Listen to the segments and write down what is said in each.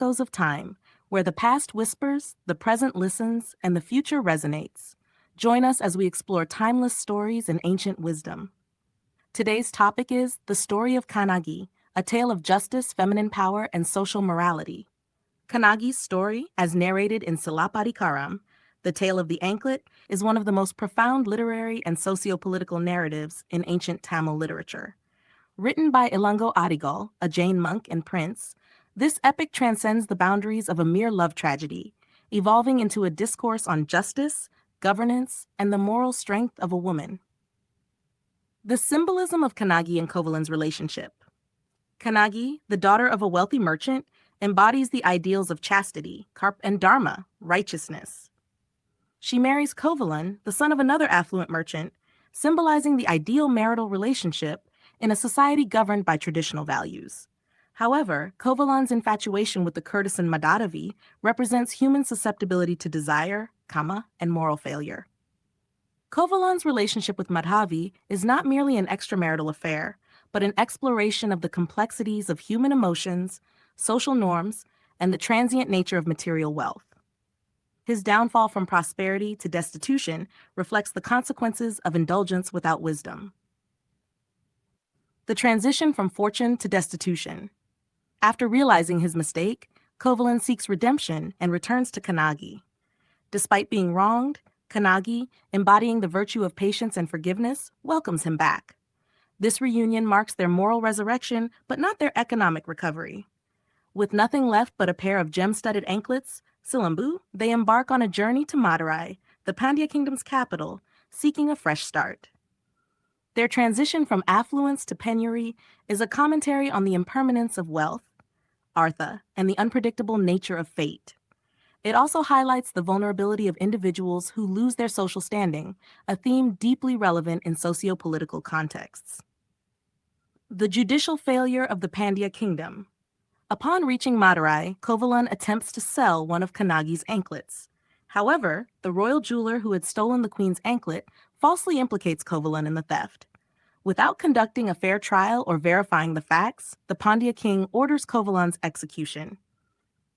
echoes of time, where the past whispers, the present listens, and the future resonates. Join us as we explore timeless stories and ancient wisdom. Today's topic is The Story of Kannagi, a tale of justice, feminine power, and social morality. Kannagi's story, as narrated in Shilpadikaran, the tale of the Anklet, is one of the most profound literary and socio-political narratives in ancient Tamil literature. Written by Ilango Adigal, a Jain monk and prince, this epic transcends the boundaries of a mere love tragedy, evolving into a discourse on justice, governance, and the moral strength of a woman. The symbolism of Kannagi and Kovalan's relationship. Kannagi, the daughter of a wealthy merchant, embodies the ideals of chastity, and dharma, righteousness. She marries Kovalan, the son of another affluent merchant, symbolizing the ideal marital relationship in a society governed by traditional values. However, Kovalan's infatuation with the courtesan Madhadavi represents human susceptibility to desire, kama, and moral failure. Kovalan's relationship with Madhavi is not merely an extramarital affair, but an exploration of the complexities of human emotions, social norms, and the transient nature of material wealth. His downfall from prosperity to destitution reflects the consequences of indulgence without wisdom. The transition from fortune to destitution. After realizing his mistake, Kovalan seeks redemption and returns to Kannagi. Despite being wronged, Kannagi, embodying the virtue of patience and forgiveness, welcomes him back. This reunion marks their moral resurrection, but not their economic recovery. With nothing left but a pair of gem-studded anklets, Silambu, they embark on a journey to Madurai, the Pandya kingdom's capital, seeking a fresh start. Their transition from affluence to penury is a commentary on the impermanence of wealth, artha, and the unpredictable nature of fate. It also highlights the vulnerability of individuals who lose their social standing, a theme deeply relevant in socio-political contexts. The judicial failure of the Pandya kingdom. Upon reaching Madurai, Kovalan attempts to sell one of Kannagi's anklets. However, the royal jeweler who had stolen the queen's anklet falsely implicates Kovalan in the theft. Without conducting a fair trial or verifying the facts, the Pandya king orders Kovalan's execution.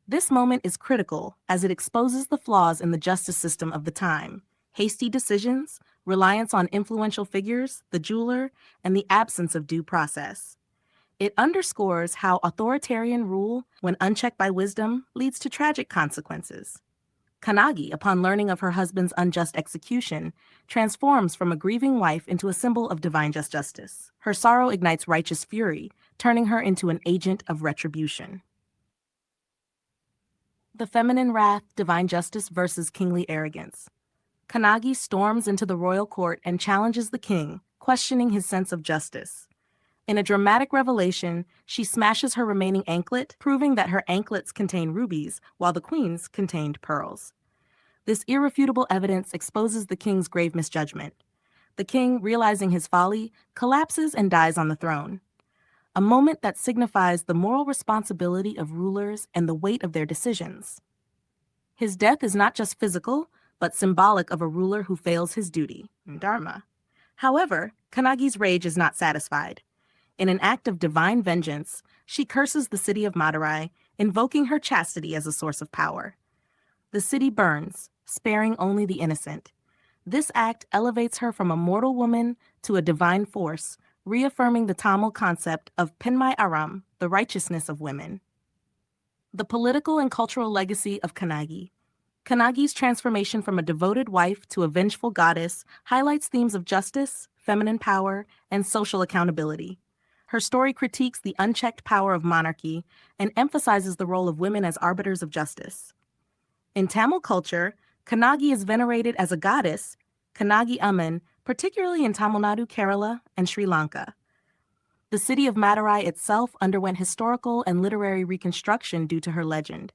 This moment is critical as it exposes the flaws in the justice system of the time: hasty decisions, reliance on influential figures, the jeweler, and the absence of due process. It underscores how authoritarian rule, when unchecked by wisdom, leads to tragic consequences. Kannagi, upon learning of her husband's unjust execution, transforms from a grieving wife into a symbol of divine justice. Her sorrow ignites righteous fury, turning her into an agent of retribution. The feminine wrath, divine justice versus kingly arrogance. Kannagi storms into the royal court and challenges the king, questioning his sense of justice. In a dramatic revelation, she smashes her remaining anklet, proving that her anklets contain rubies, while the queen's contained pearls. This irrefutable evidence exposes the king's grave misjudgment. The king, realizing his folly, collapses and dies on the throne. A moment that signifies the moral responsibility of rulers and the weight of their decisions. His death is not just physical, but symbolic of a ruler who fails his duty, dharma. However, Kannagi's rage is not satisfied. In an act of divine vengeance, she curses the city of Madurai, invoking her chastity as a source of power. The city burns, sparing only the innocent. This act elevates her from a mortal woman to a divine force, reaffirming the Tamil concept of Penmai Aram, the righteousness of women. The political and cultural legacy of Kannagi. Kannagi's transformation from a devoted wife to a vengeful goddess highlights themes of justice, feminine power, and social accountability. Her story critiques the unchecked power of monarchy and emphasizes the role of women as arbiters of justice. In Tamil culture, Kannagi is venerated as a goddess, Kannagi Amman, particularly in Tamil Nadu, Kerala, and Sri Lanka. The city of Madurai itself underwent historical and literary reconstruction due to her legend.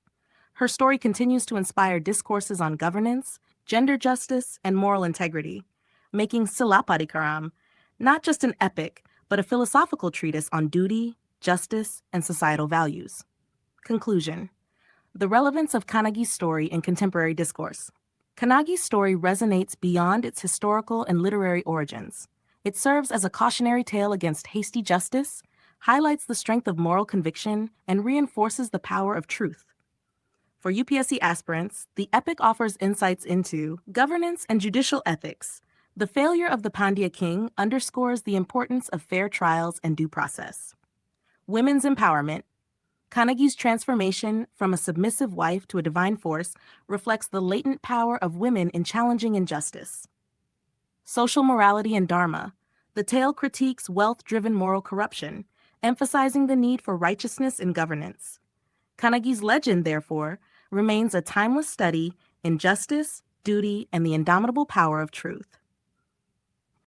Her story continues to inspire discourses on governance, gender justice, and moral integrity, making Shilpadikaran not just an epic, but a philosophical treatise on duty, justice, and societal values. Conclusion. The relevance of Kannagi's story in contemporary discourse. Kannagi's story resonates beyond its historical and literary origins. It serves as a cautionary tale against hasty justice, highlights the strength of moral conviction, and reinforces the power of truth. For UPSC aspirants, the epic offers insights into governance and judicial ethics. The failure of the Pandya king underscores the importance of fair trials and due process. Women's empowerment. Kannagi's transformation from a submissive wife to a divine force reflects the latent power of women in challenging injustice. Social morality and dharma. The tale critiques wealth-driven moral corruption, emphasizing the need for righteousness in governance. Kannagi's legend, therefore, remains a timeless study in justice, duty, and the indomitable power of truth.